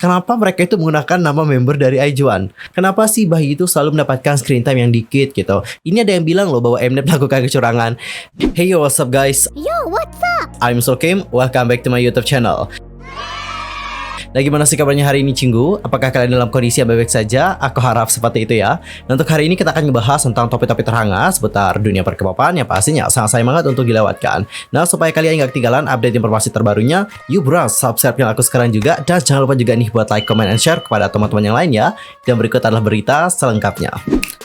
kenapa mereka itu menggunakan nama member dari IJ*ONE. Kenapa sih Bayi itu selalu mendapatkan screen time yang dikit gitu. Ini ada yang bilang loh bahwa Mnet melakukan kecurangan. Hey yo, what's up guys? Yo, what's up? I'm Sokim, welcome back to my YouTube channel. Nah, gimana sih kabarnya hari ini, Cinggu? Apakah kalian dalam kondisi yang baik-baik saja? Aku harap seperti itu ya. Nah, untuk hari ini kita akan ngebahas tentang topik-topik terhangat seputar dunia perkepopan yang pastinya sangat sayang banget untuk dilewatkan. Nah, supaya kalian nggak ketinggalan update informasi terbarunya, yuk browse, subscribe channel aku sekarang juga. Dan jangan lupa juga nih buat like, comment, and share kepada teman-teman yang lain ya. Dan berikut adalah berita selengkapnya.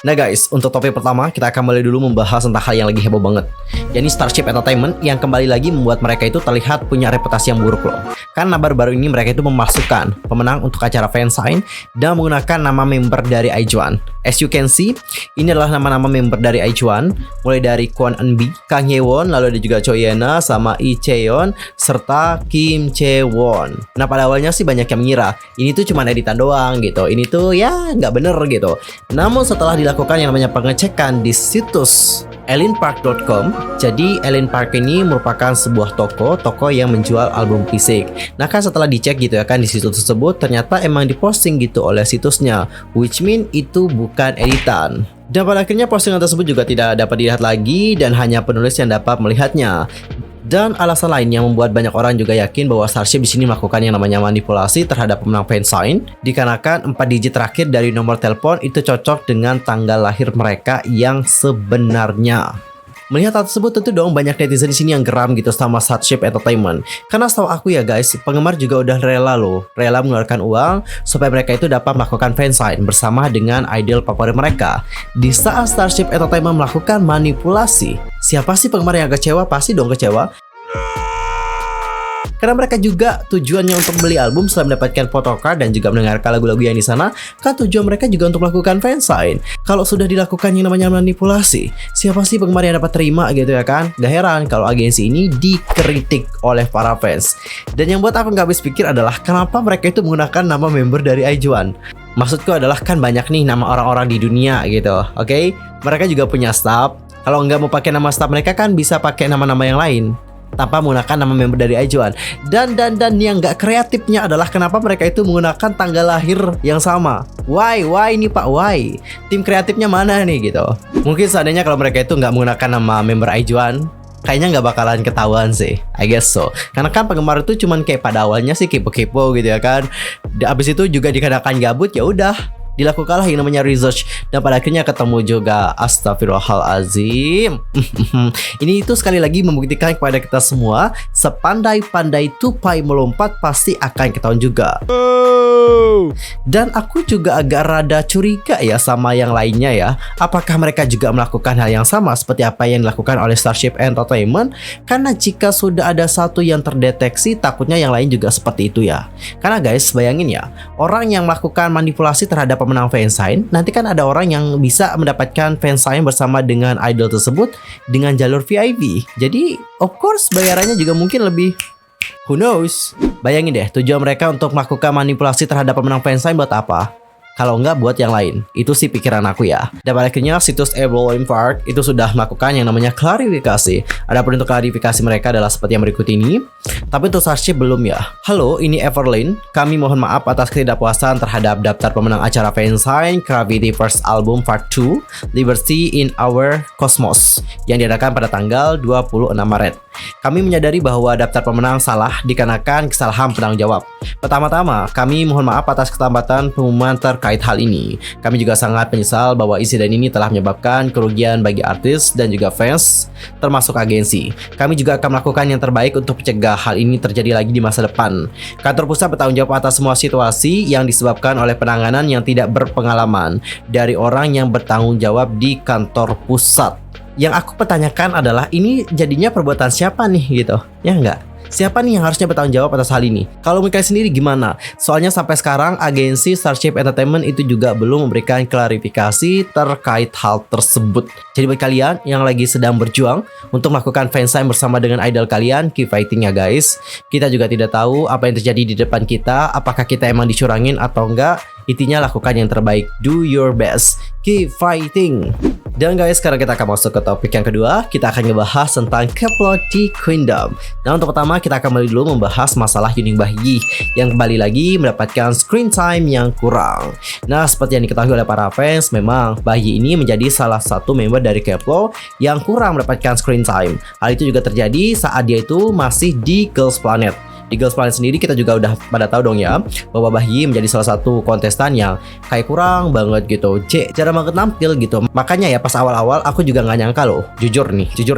Nah guys, untuk topik pertama kita akan mulai dulu membahas tentang hal yang lagi heboh banget, yakni Starship Entertainment yang kembali lagi membuat mereka itu terlihat punya reputasi yang buruk loh. Karena baru-baru ini mereka itu memasukkan pemenang untuk acara fansign dan menggunakan nama member dari IJ*ONE. As you can see, ini adalah nama-nama member dari IJ*ONE, mulai dari Kwon Eun-bi, Kang Hye-won, lalu ada juga Choi Ye-na, sama Lee Chae-yeon, serta Kim Chae-won. Nah, pada awalnya sih banyak yang mengira ini tuh cuma editan doang gitu, ini tuh ya nggak bener gitu. Namun setelah dilakukan yang namanya pengecekan di situs elinpark.com, jadi Elin Park ini merupakan sebuah toko yang menjual album fisik. Nah kan setelah dicek gitu ya kan di situs tersebut, ternyata emang diposting gitu oleh situsnya, which mean itu bukan editan. Dan pada akhirnya postingan tersebut juga tidak dapat dilihat lagi dan hanya penulis yang dapat melihatnya. Dan alasan lain yang membuat banyak orang juga yakin bahwa Starship di sini melakukan yang namanya manipulasi terhadap pemenang fansign, dikarenakan 4 digit terakhir dari nomor telepon itu cocok dengan tanggal lahir mereka yang sebenarnya. Melihat hal tersebut tentu dong banyak netizen di sini yang geram gitu sama Starship Entertainment. Karena setahu aku ya guys, penggemar juga udah rela mengeluarkan uang supaya mereka itu dapat melakukan fansign bersama dengan idol favorit mereka. Di saat Starship Entertainment melakukan manipulasi, siapa sih penggemar yang kecewa? Pasti dong kecewa. Karena mereka juga tujuannya untuk beli album setelah mendapatkan photocard dan juga mendengarkan lagu-lagu yang di sana, kan tujuan mereka juga untuk melakukan fansign. Kalau sudah dilakukan yang namanya manipulasi, siapa sih penggemar yang dapat terima gitu ya kan? Gak heran kalau agensi ini dikritik oleh para fans. Dan yang buat aku nggak habis pikir adalah kenapa mereka itu menggunakan nama member dari IJ*ONE. Maksudku adalah kan banyak nih nama orang-orang di dunia gitu, oke? Mereka juga punya staff. Kalau nggak mau pakai nama staff mereka kan bisa pakai nama-nama yang lain tanpa menggunakan nama member dari IJ*ONE. Dan yang nggak kreatifnya adalah kenapa mereka itu menggunakan tanggal lahir yang sama. Why nih Pak, why? Tim kreatifnya mana nih gitu. Mungkin seandainya kalau mereka itu nggak menggunakan nama member IJ*ONE, kayaknya nggak bakalan ketahuan sih, I guess so. Karena kan penggemar itu cuman kayak pada awalnya sih kepo-kepo gitu ya kan. Abis itu juga dikarenakan gabut, ya udah dilakukanlah yang namanya research dan pada akhirnya ketemu juga. Astagfirullahalazim. Ini itu sekali lagi membuktikan kepada kita semua, sepandai-pandai tupai melompat pasti akan ketahuan juga. Dan aku juga agak rada curiga ya sama yang lainnya ya. Apakah mereka juga melakukan hal yang sama seperti apa yang dilakukan oleh Starship Entertainment? Karena jika sudah ada satu yang terdeteksi, takutnya yang lain juga seperti itu ya. Karena guys, bayangin ya, orang yang melakukan manipulasi terhadap pemenang fansign, nanti kan ada orang yang bisa mendapatkan fansign bersama dengan idol tersebut dengan jalur VIP. Jadi of course bayarannya juga mungkin lebih. Who knows? Bayangin deh, tujuan mereka untuk melakukan manipulasi terhadap pemenang fansign buat apa? Kalau enggak buat yang lain. Itu sih pikiran aku ya. Dan pada akhirnya situs Elin Park itu sudah melakukan yang namanya klarifikasi. Adapun untuk klarifikasi mereka adalah seperti yang berikut ini. Tapi untuk Starship belum ya. Halo, ini Everlyn. Kami mohon maaf atas ketidakpuasan terhadap daftar pemenang acara fansign Gravity First Album Part 2 Liberty in Our Cosmos yang diadakan pada tanggal 26 Maret. Kami menyadari bahwa daftar pemenang salah dikarenakan kesalahan penanggung jawab. Pertama-tama, kami mohon maaf atas keterlambatan pengumuman terkait hal ini. Kami juga sangat menyesal bahwa insiden ini telah menyebabkan kerugian bagi artis dan juga fans, termasuk agensi. Kami juga akan melakukan yang terbaik untuk mencegah hal ini terjadi lagi di masa depan. Kantor pusat bertanggung jawab atas semua situasi yang disebabkan oleh penanganan yang tidak berpengalaman dari orang yang bertanggung jawab di kantor pusat. Yang aku pertanyakan adalah ini jadinya perbuatan siapa nih gitu, ya enggak? Siapa nih yang harusnya bertanggung jawab atas hal ini? Kalau mereka sendiri gimana? Soalnya sampai sekarang agensi Starship Entertainment itu juga belum memberikan klarifikasi terkait hal tersebut. Jadi buat kalian yang lagi sedang berjuang untuk melakukan fansign bersama dengan idol kalian, keep fighting ya guys. Kita juga tidak tahu apa yang terjadi di depan kita, apakah kita emang dicurangin atau enggak. Intinya lakukan yang terbaik, do your best, keep fighting. Dan guys, sekarang kita akan masuk ke topik yang kedua. Kita akan ngebahas tentang Kepler di Queendom. Nah, untuk pertama kita akan mulai dulu membahas masalah Yuning Bahiyi yang kembali lagi mendapatkan screen time yang kurang. Nah, seperti yang diketahui oleh para fans, memang Bahiyi ini menjadi salah satu member dari Kepler yang kurang mendapatkan screen time. Hal itu juga terjadi saat dia itu masih di Girls Planet. Di Girls Planet sendiri kita juga udah pada tahu dong ya bahwa Bahiyi menjadi salah satu kontestan yang kayak kurang banget gitu, jarang banget nampil gitu. Makanya ya pas awal-awal aku juga nggak nyangka loh, jujur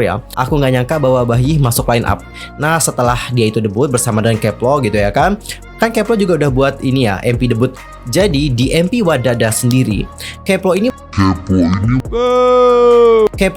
ya, aku nggak nyangka bahwa Bahiyi masuk line up. Nah, setelah dia itu debut bersama dengan Kepler gitu ya kan Kepler juga udah buat ini ya MP debut. Jadi di MP Wadada sendiri Kepler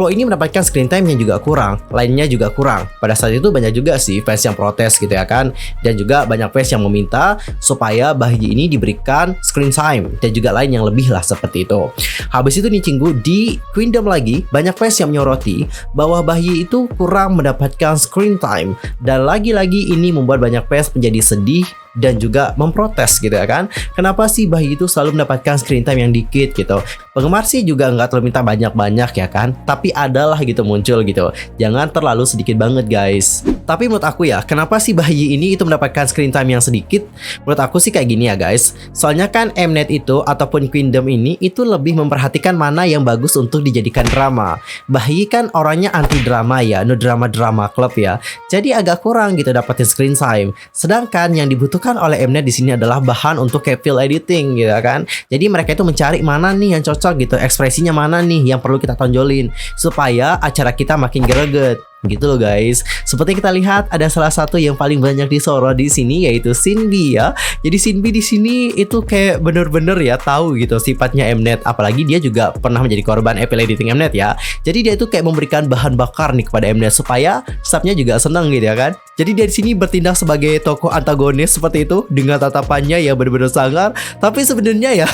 ini mendapatkan screen time yang juga kurang, lainnya juga kurang. Pada saat itu banyak juga sih fans yang protes gitu ya kan, dan juga banyak fans yang meminta supaya Bahiyi ini diberikan screen time dan juga lain yang lebih lah seperti itu. Habis itu nih Cinggu, di Queendom lagi banyak fans yang menyoroti bahwa Bahiyi itu kurang mendapatkan screen time, dan lagi-lagi ini membuat banyak fans menjadi sedih dan juga memprotes gitu ya kan. Kenapa sih Bahiyi itu selalu mendapatkan screen time yang dikit gitu? Penggemar sih juga nggak terlalu minta banyak-banyak ya kan, tapi adalah gitu muncul gitu. Jangan terlalu sedikit banget guys. Tapi menurut aku ya, kenapa sih Bahiyi ini itu mendapatkan screen time yang sedikit? Menurut aku sih kayak gini ya guys. Soalnya kan Mnet itu ataupun Queendom ini itu lebih memperhatikan mana yang bagus untuk dijadikan drama. Bahiyi kan orangnya anti drama ya, no drama club ya. Jadi agak kurang gitu dapetin screen time. Sedangkan yang dibutuhkan oleh Mnet di sini adalah bahan untuk capture editing gitu kan. Jadi mereka itu mencari mana nih yang cocok gitu, ekspresinya mana nih yang perlu kita tonjolin supaya acara kita makin greget. Gitu loh guys. Seperti kita lihat ada salah satu yang paling banyak disorot di sini yaitu Sinbi ya. Jadi Sinbi di sini itu kayak bener-bener ya tahu gitu sifatnya Mnet, apalagi dia juga pernah menjadi korban FL editing Mnet ya. Jadi dia itu kayak memberikan bahan bakar nih kepada Mnet supaya staffnya juga senang gitu ya kan. Jadi dia di sini bertindak sebagai tokoh antagonis seperti itu dengan tatapannya yang bener-bener sangar, tapi sebenarnya ya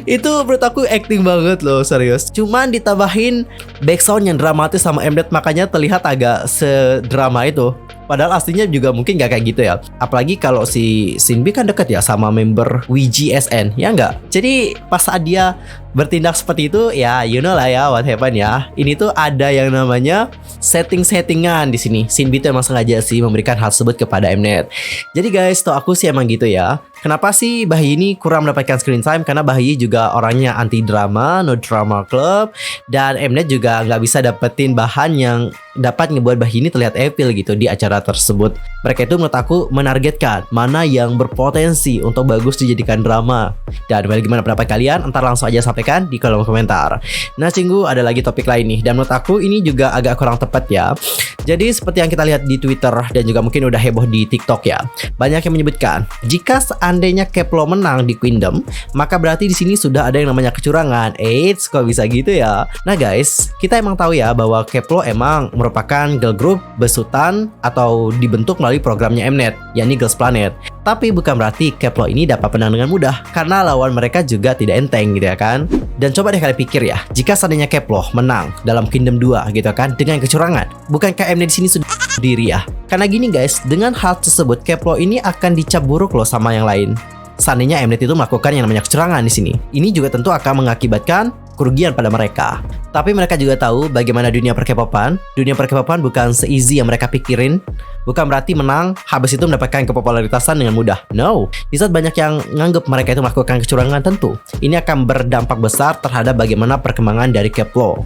itu menurut aku acting banget loh, serius. Cuman ditambahin backsound yang dramatis sama Mnet, makanya terlihat agak sedrama itu. Padahal aslinya juga mungkin gak kayak gitu ya. Apalagi kalau si Sinbi kan deket ya sama member WGSN, ya enggak? Jadi pas saat dia bertindak seperti itu, ya you know lah ya what happened ya. Ini tuh ada yang namanya settingan di sini. Sinbi tuh emang sengaja sih memberikan hal tersebut kepada Mnet. Jadi guys, tau aku sih emang gitu ya. Kenapa sih Bahiyi ini kurang mendapatkan screen time? Karena Bahiyi juga orangnya anti drama, no drama club, dan Mnet juga nggak bisa dapetin bahan yang dapat ngebuat Bahiyi ini terlihat appeal gitu di acara tersebut. Mereka itu menurut aku menargetkan mana yang berpotensi untuk bagus dijadikan drama. Dan bagaimana pendapat kalian? Entar langsung aja sampaikan di kolom komentar. Nah Cinggu, ada lagi topik lain nih, dan menurut aku ini juga agak kurang tepat ya. Jadi seperti yang kita lihat di Twitter dan juga mungkin udah heboh di TikTok ya, banyak yang menyebutkan jika seandainya Kepler menang di Queendom, maka berarti di sini sudah ada yang namanya kecurangan. Eits, kok bisa gitu ya? Nah guys, kita emang tahu ya bahwa Kepler emang merupakan girl group besutan atau dibentuk melalui programnya Mnet, yakni Girls Planet. Tapi bukan berarti Kepler ini dapat menang dengan mudah, karena lawan mereka juga tidak enteng gitu ya kan. Dan coba deh kalian pikir ya, jika seandainya Kepler menang dalam Queendom 2 gitu kan dengan kecurangan, bukankah Mnet di sini sudah diri ya? Karena gini guys, dengan hal tersebut Kepler ini akan dicap buruk loh sama yang lain. Seandainya Mnet itu melakukan yang namanya kecurangan di sini, ini juga tentu akan mengakibatkan kerugian pada mereka. Tapi mereka juga tahu bagaimana dunia per-K-popan. Dunia per-K-popan bukan se-easy yang mereka pikirin. Bukan berarti menang, habis itu mendapatkan kepopularitasan dengan mudah. No, di saat banyak yang nganggep mereka itu melakukan kecurangan, tentu ini akan berdampak besar terhadap bagaimana perkembangan dari Kepler.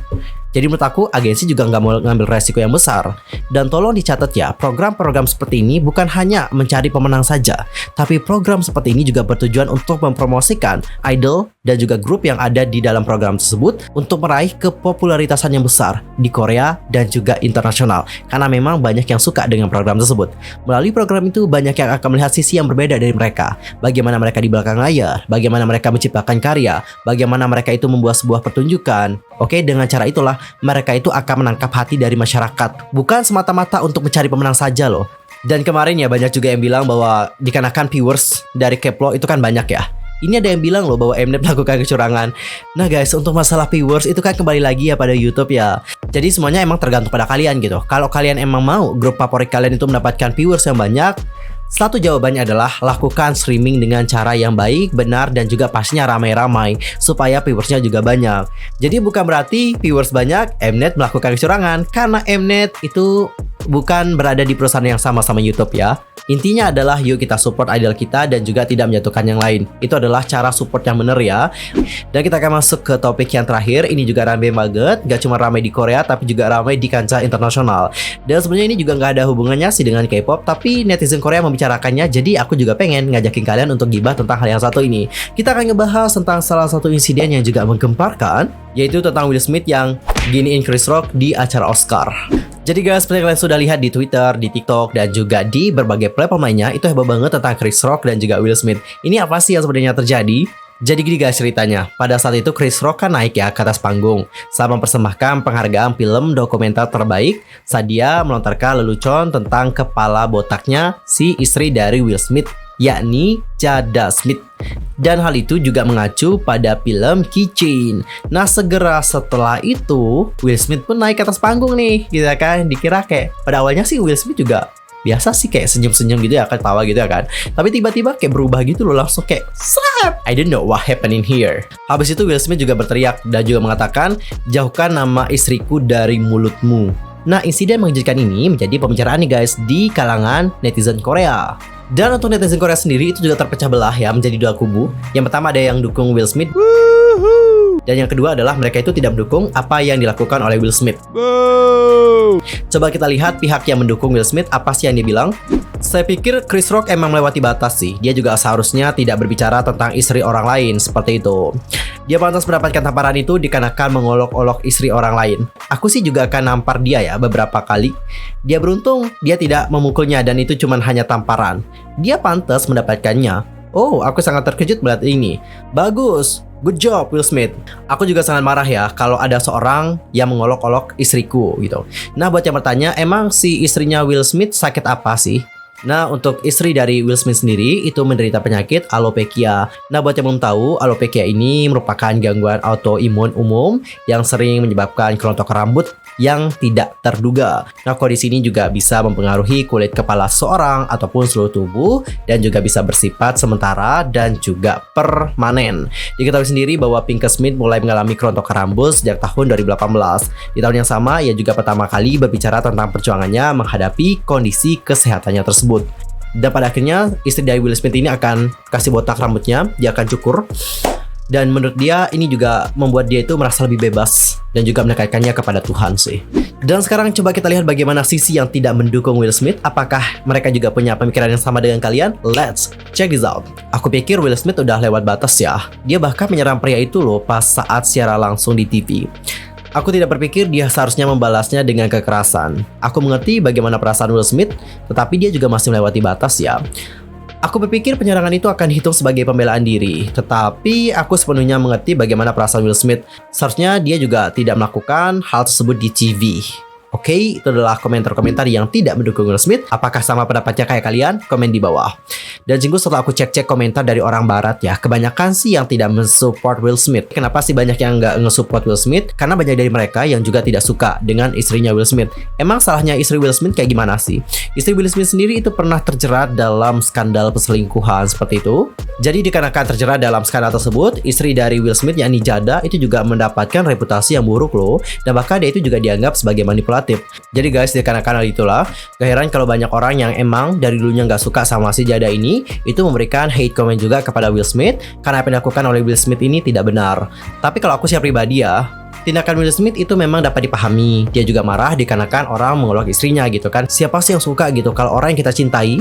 Jadi menurut aku agensi juga nggak mau ngambil resiko yang besar. Dan tolong dicatat ya, program-program seperti ini bukan hanya mencari pemenang saja, tapi program seperti ini juga bertujuan untuk mempromosikan idol dan juga grup yang ada di dalam program tersebut untuk meraih kepopularitasan yang besar di Korea dan juga internasional. Karena memang banyak yang suka dengan program tersebut. Melalui program itu banyak yang akan melihat sisi yang berbeda dari mereka. Bagaimana mereka di belakang layar, bagaimana mereka menciptakan karya, bagaimana mereka itu membuat sebuah pertunjukan. Oke, dengan cara itulah mereka itu akan menangkap hati dari masyarakat, bukan semata-mata untuk mencari pemenang saja loh. Dan kemarin ya banyak juga yang bilang bahwa dikarenakan viewers dari Kepler itu kan banyak ya. Ini ada yang bilang loh bahwa Mnet melakukan kecurangan. Nah guys, untuk masalah viewers itu kan kembali lagi ya pada YouTube ya. Jadi semuanya emang tergantung pada kalian gitu. Kalau kalian emang mau grup favorit kalian itu mendapatkan viewers yang banyak, Satu jawabannya adalah lakukan streaming dengan cara yang baik, benar, dan juga pastinya ramai-ramai supaya viewersnya juga banyak. Jadi bukan berarti viewers banyak, Mnet melakukan kecurangan, karena Mnet itu bukan berada di perusahaan yang sama YouTube ya. Intinya adalah yuk kita support idol kita dan juga tidak menjatuhkan yang lain. Itu adalah cara support yang benar ya. Dan kita akan masuk ke topik yang terakhir. Ini juga ramai banget, gak cuma ramai di Korea tapi juga ramai di kancah internasional. Dan sebenarnya ini juga gak ada hubungannya sih dengan K-pop, tapi netizen Korea membicarakannya. Jadi aku juga pengen ngajakin kalian untuk gibah tentang hal yang satu ini. Kita akan ngebahas tentang salah satu insiden yang juga menggemparkan, yaitu tentang Will Smith yang giniin Chris Rock di acara Oscar. Jadi guys, seperti kalian sudah lihat di Twitter, di TikTok, dan juga di berbagai platform lainnya, itu heboh banget tentang Chris Rock dan juga Will Smith. Ini apa sih yang sebenarnya terjadi? Jadi gini guys ceritanya, pada saat itu Chris Rock kan naik ya ke atas panggung saat mempersembahkan penghargaan film dokumenter terbaik saat dia melontarkan lelucon tentang kepala botaknya si istri dari Will Smith, yakni Jada Smith. Dan hal itu juga mengacu pada film Keychain. Nah segera setelah itu Will Smith pun naik ke atas panggung nih, gitu kan. Dikira kayak pada awalnya sih Will Smith juga biasa sih kayak senyum-senyum gitu ya, ketawa gitu ya kan. Tapi tiba-tiba kayak berubah gitu loh, langsung kayak slap. I don't know what happening here. Habis itu Will Smith juga berteriak dan juga mengatakan, jauhkan nama istriku dari mulutmu. Nah insiden mengejutkan ini menjadi pembicaraan nih guys di kalangan netizen Korea. Dan untuk netizen Korea sendiri itu juga terpecah belah ya menjadi dua kubu. Yang pertama ada yang dukung Will Smith, dan yang kedua adalah mereka itu tidak mendukung apa yang dilakukan oleh Will Smith. Coba kita lihat pihak yang mendukung Will Smith apa sih yang dia bilang. Saya pikir Chris Rock emang melewati batas sih. Dia juga seharusnya tidak berbicara tentang istri orang lain seperti itu. Dia pantas mendapatkan tamparan itu dikarenakan mengolok-olok istri orang lain. Aku sih juga akan nampar dia ya beberapa kali. Dia beruntung dia tidak memukulnya dan itu cuma hanya tamparan. Dia pantas mendapatkannya. Oh, aku sangat terkejut melihat ini. Bagus. Good job Will Smith. Aku juga sangat marah ya kalau ada seorang yang mengolok-olok istriku gitu. Nah buat yang bertanya, emang si istrinya Will Smith sakit apa sih? Nah untuk istri dari Will Smith sendiri itu menderita penyakit alopecia. Nah buat yang belum tahu, alopecia ini merupakan gangguan autoimun umum yang sering menyebabkan kerontokan rambut yang tidak terduga. Nah kondisi ini juga bisa mempengaruhi kulit kepala seseorang ataupun seluruh tubuh dan juga bisa bersifat sementara dan juga permanen. Diketahui sendiri bahwa Pinky Smith mulai mengalami kerontokan rambut sejak tahun 2018. Di tahun yang sama ia juga pertama kali berbicara tentang perjuangannya menghadapi kondisi kesehatannya tersebut. Dan pada akhirnya istri dari Will Smith ini akan kasih botak rambutnya, dia akan cukur. Dan menurut dia ini juga membuat dia itu merasa lebih bebas dan juga mendekatkannya kepada Tuhan sih. Dan sekarang coba kita lihat bagaimana sisi yang tidak mendukung Will Smith. Apakah mereka juga punya pemikiran yang sama dengan kalian? Let's check this out. Aku pikir Will Smith udah lewat batas ya. Dia bahkan menyerang pria itu loh pas saat siaran langsung di TV. Aku tidak berpikir dia seharusnya membalasnya dengan kekerasan. Aku mengerti bagaimana perasaan Will Smith, tetapi dia juga masih melewati batas ya. Aku berpikir penyerangan itu akan dihitung sebagai pembelaan diri. Tetapi aku sepenuhnya mengerti bagaimana perasaan Will Smith. Seharusnya dia juga tidak melakukan hal tersebut di TV. Oke, itu adalah komentar-komentar yang tidak mendukung Will Smith. Apakah sama pendapatnya kayak kalian? Komen di bawah. Dan singgung setelah aku cek-cek komentar dari orang barat ya, kebanyakan sih yang tidak mensupport Will Smith. Kenapa sih banyak yang nggak nge-support Will Smith? Karena banyak dari mereka yang juga tidak suka dengan istrinya Will Smith. Emang salahnya istri Will Smith kayak gimana sih? Istri Will Smith sendiri itu pernah terjerat dalam skandal perselingkuhan seperti itu. Jadi dikarenakan terjerat dalam skandal tersebut, istri dari Will Smith yakni Jada itu juga mendapatkan reputasi yang buruk loh. Dan bahkan dia itu juga dianggap sebagai manipulatif. Jadi guys, dikarenakan hal itulah, gak heran kalau banyak orang yang emang dari dulunya gak suka sama si Jada ini, itu memberikan hate comment juga kepada Will Smith karena apa yang dilakukan oleh Will Smith ini tidak benar. Tapi kalau aku secara pribadi ya, tindakan Will Smith itu memang dapat dipahami. Dia juga marah dikarenakan orang mengolok istrinya gitu kan. Siapa sih yang suka gitu kalau orang yang kita cintai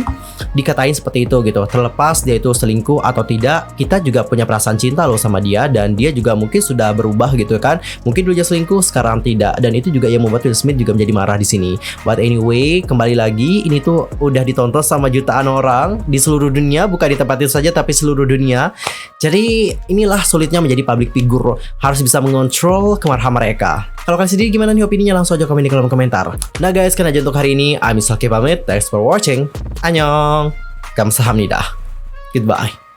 dikatain seperti itu gitu. Terlepas dia itu selingkuh atau tidak, kita juga punya perasaan cinta loh sama dia. Dan dia juga mungkin sudah berubah gitu kan. Mungkin dulunya selingkuh, sekarang tidak. Dan itu juga yang membuat Will Smith juga menjadi marah di sini. But anyway, kembali lagi, ini tuh udah ditonton sama jutaan orang di seluruh dunia. Bukan di tempat itu saja tapi seluruh dunia. Jadi inilah sulitnya menjadi public figure. Harus bisa mengontrol kemarahan mereka. Kalau kalian sendiri gimana nih opininya? Langsung aja komen di kolom komentar. Nah guys, kan aja untuk hari ini. I'm Misaki pamit. Thanks for watching. Annyeong. Kamsahamnida. Goodbye.